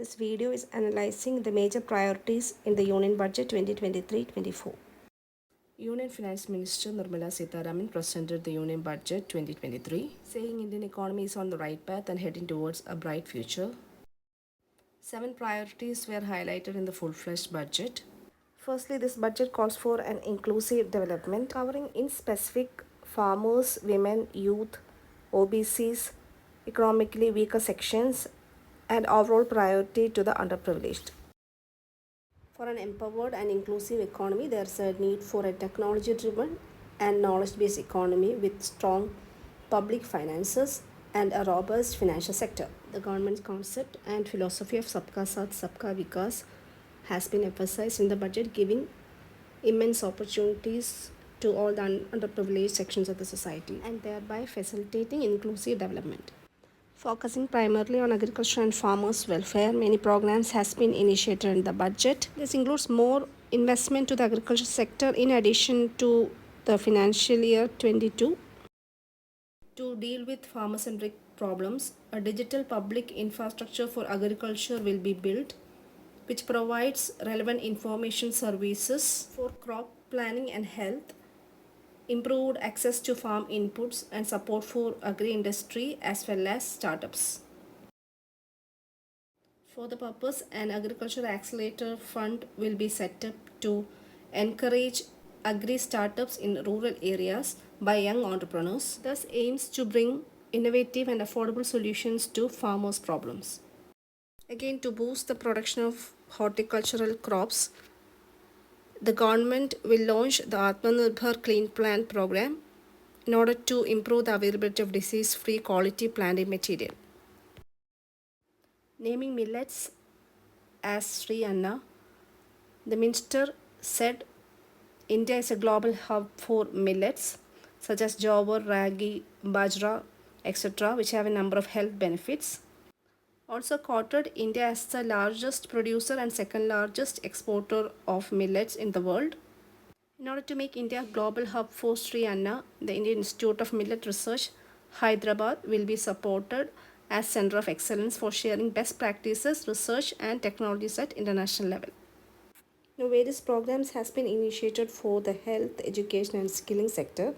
This video is analyzing the major priorities in the Union Budget 2023-24. Union Finance Minister Nirmala Sitharaman presented the Union Budget 2023, saying Indian economy is on the right path and heading towards a bright future. 7 priorities were highlighted in the full-fledged budget. Firstly, this budget calls for an inclusive development covering in specific farmers, women, youth, OBCs, economically weaker sections, and overall priority to the underprivileged. For an empowered and inclusive economy, there is a need for a technology-driven and knowledge-based economy with strong public finances and a robust financial sector. The government's concept and philosophy of Sabka Saath, Sabka Vikas has been emphasized in the budget, giving immense opportunities to all the underprivileged sections of the society and thereby facilitating inclusive development. Focusing primarily on agriculture and farmers' welfare, many programs has been initiated in the budget. This includes more investment to the agriculture sector in addition to the financial year 22. To deal with farmer-centric problems, a digital public infrastructure for agriculture will be built, which provides relevant information services for crop planning and health, improved access to farm inputs, and support for agri-industry as well as startups. For the purpose, an agriculture accelerator fund will be set up to encourage agri-startups in rural areas by young entrepreneurs, thus aims to bring innovative and affordable solutions to farmers' problems. Again, to boost the production of horticultural crops, the government will launch the Atmanirbhar Clean Plant program in order to improve the availability of disease-free quality planting material. Naming millets as Sri Anna, the minister said India is a global hub for millets such as jowar, ragi, bajra, etc., which have a number of health benefits. Also quoted India as the largest producer and second largest exporter of millets in the world. In order to make India a global hub for Sri Anna, the Indian Institute of Millet Research, Hyderabad, will be supported as Center of Excellence for sharing best practices, research and technologies at international level. Now, various programs has been initiated for the health, education and skilling sector.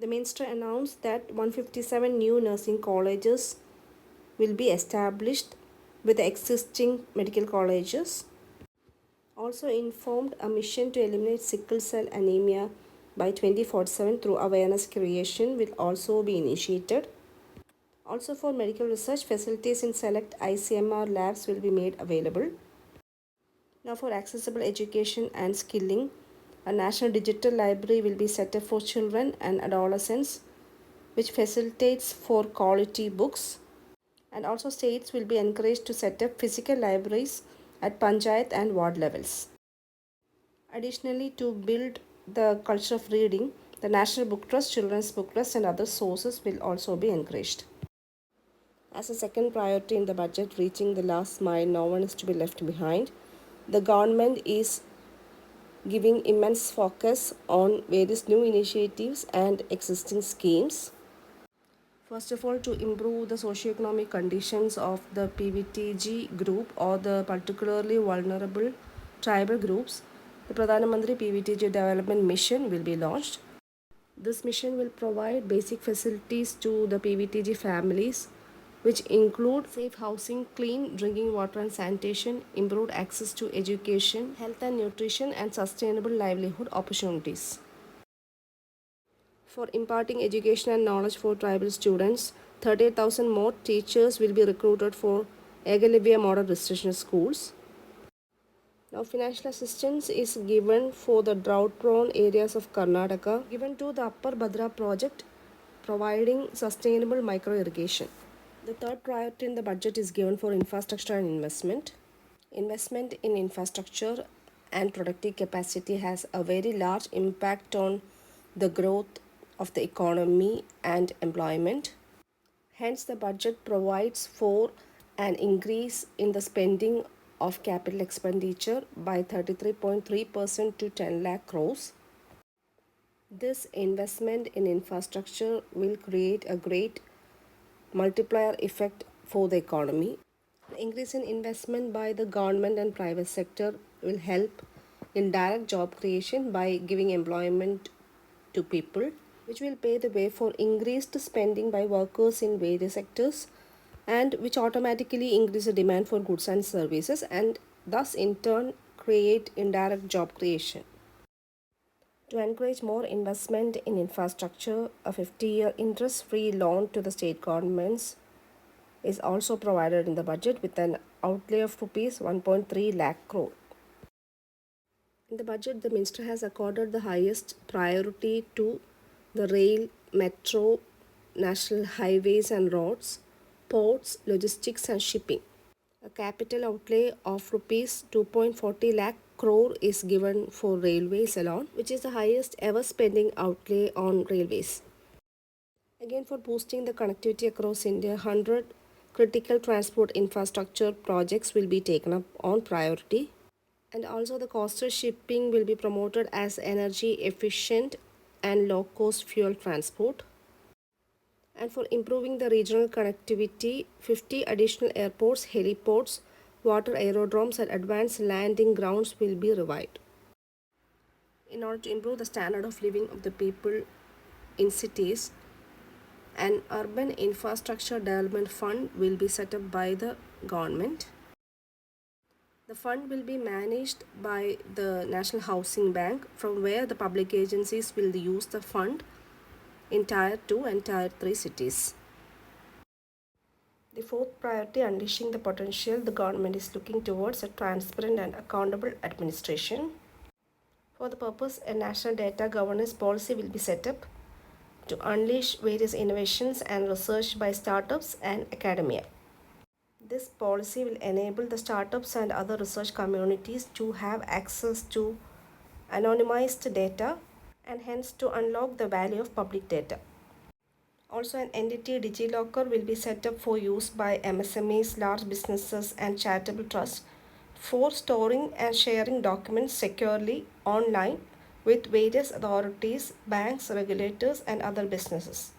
The minister announced that 157 new nursing colleges will be established with the existing medical colleges. Also informed a mission to eliminate sickle cell anemia by 2047 through awareness creation will also be initiated. Also for medical research, facilities in select ICMR labs will be made available. Now for accessible education and skilling, a national digital library will be set up for children and adolescents, which facilitates for quality books. And also states will be encouraged to set up physical libraries at panchayat and ward levels. Additionally, to build the culture of reading, the National Book Trust, Children's Book Trust and other sources will also be encouraged. As a second priority in the budget, reaching the last mile, no one is to be left behind. The government is giving immense focus on various new initiatives and existing schemes. First of all, to improve the socio-economic conditions of the PVTG group or the particularly vulnerable tribal groups, the Pradhan Mantri PVTG Development Mission will be launched. This mission will provide basic facilities to the PVTG families, which include safe housing, clean drinking water and sanitation, improved access to education, health and nutrition, and sustainable livelihood opportunities. For imparting education and knowledge for tribal students, 38,000 more teachers will be recruited for Egalivya Model Residential Schools. Now, financial assistance is given for the drought-prone areas of Karnataka, given to the Upper Bhadra project, providing sustainable micro-irrigation. The third priority in the budget is given for infrastructure and investment. Investment in infrastructure and productive capacity has a very large impact on the growth of the economy and employment. Hence, the budget provides for an increase in the spending of capital expenditure by 33.3% to 10 lakh crores. This investment in infrastructure will create a great multiplier effect for the economy. The increase in investment by the government and private sector will help in direct job creation by giving employment to people, which will pave the way for increased spending by workers in various sectors and which automatically increase the demand for goods and services and thus in turn create indirect job creation. To encourage more investment in infrastructure, a 50-year interest-free loan to the state governments is also provided in the budget with an outlay of rupees 1.3 lakh crore. In the budget, the minister has accorded the highest priority to the rail, metro, national highways and roads, ports, logistics and shipping. A capital outlay of rupees 2.40 lakh crore is given for railways alone, which is the highest ever spending outlay on railways. Again, for boosting the connectivity across India, 100 critical transport infrastructure projects will be taken up on priority. And also the coastal shipping will be promoted as energy efficient and low cost fuel transport. And for improving the regional connectivity, 50 additional airports, heliports, water aerodromes and advanced landing grounds will be revived. In order to improve the standard of living of the people in cities, an urban infrastructure development fund will be set up by the government. The fund will be managed by the National Housing Bank, from where the public agencies will use the fund in Tier 2 and Tier 3 cities. The fourth priority, unleashing the potential, the government is looking towards a transparent and accountable administration. For the purpose, a national data governance policy will be set up to unleash various innovations and research by startups and academia. This policy will enable the startups and other research communities to have access to anonymized data and hence to unlock the value of public data. Also, an entity DigiLocker will be set up for use by MSMEs, large businesses, and charitable trusts for storing and sharing documents securely online with various authorities, banks, regulators, and other businesses.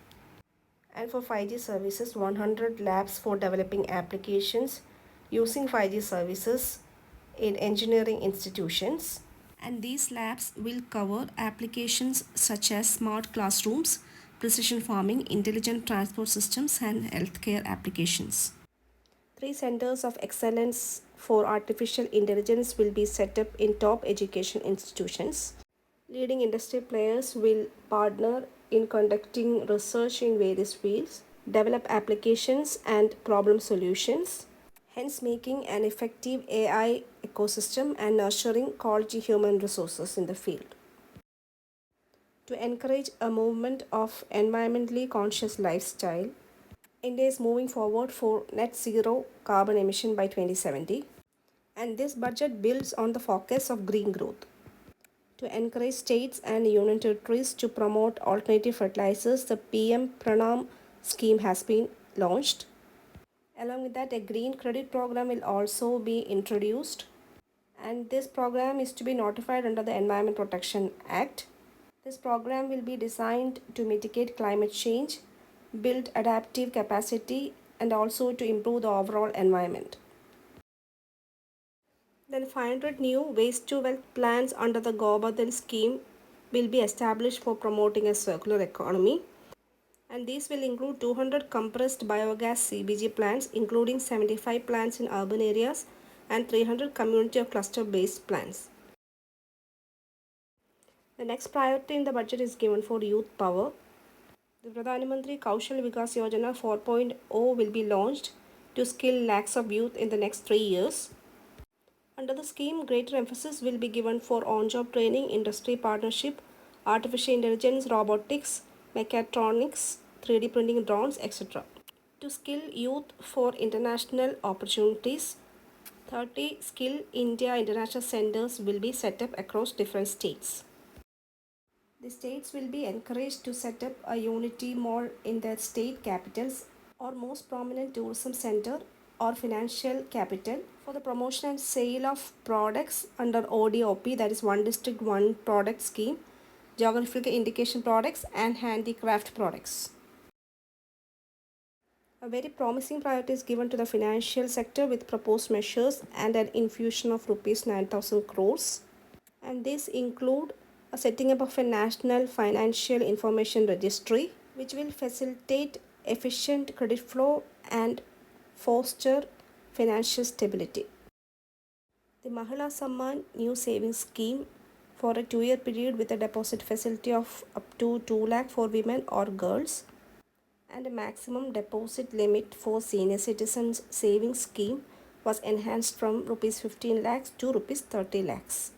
And for 5G services, 100 labs for developing applications using 5G services in engineering institutions. And these labs will cover applications such as smart classrooms, precision farming, intelligent transport systems, and healthcare applications. 3 centers of excellence for artificial intelligence will be set up in top education institutions. Leading industry players will partner in conducting research in various fields, develop applications and problem solutions, hence making an effective AI ecosystem and nurturing quality human resources in the field. To encourage a movement of environmentally conscious lifestyle, India is moving forward for net zero carbon emission by 2070, and this budget builds on the focus of green growth. To encourage states and union territories to promote alternative fertilizers, the PM Pranam scheme has been launched. Along with that, a green credit program will also be introduced, and this program is to be notified under the Environment Protection Act. This program will be designed to mitigate climate change, build adaptive capacity, and also to improve the overall environment. Then 500 new waste to wealth plants under the Gobadhan scheme will be established for promoting a circular economy. And these will include 200 compressed biogas CBG plants, including 75 plants in urban areas and 300 community or cluster based plants. The next priority in the budget is given for youth power. The Pradhan Mantri Kaushal Vikas Yojana 4.0 will be launched to skill lakhs of youth in the next 3 years. Under the scheme, greater emphasis will be given for on-job training, industry partnership, artificial intelligence, robotics, mechatronics, 3D printing, drones, etc. To skill youth for international opportunities, 30 Skill India International Centers will be set up across different states. The states will be encouraged to set up a unity mall in their state capitals or most prominent tourism center or financial capital for the promotion and sale of products under ODOP, that is One District One Product Scheme, geographical indication products and handicraft products. A very promising priority is given to the financial sector with proposed measures and an infusion of rupees 9,000 crores. And these include a setting up of a national financial information registry which will facilitate efficient credit flow and foster financial stability. The Mahila Samman new savings scheme for a 2-year period with a deposit facility of up to 2 lakh for women or girls and a maximum deposit limit for senior citizens savings scheme was enhanced from rupees 15 lakhs to rupees 30 lakhs.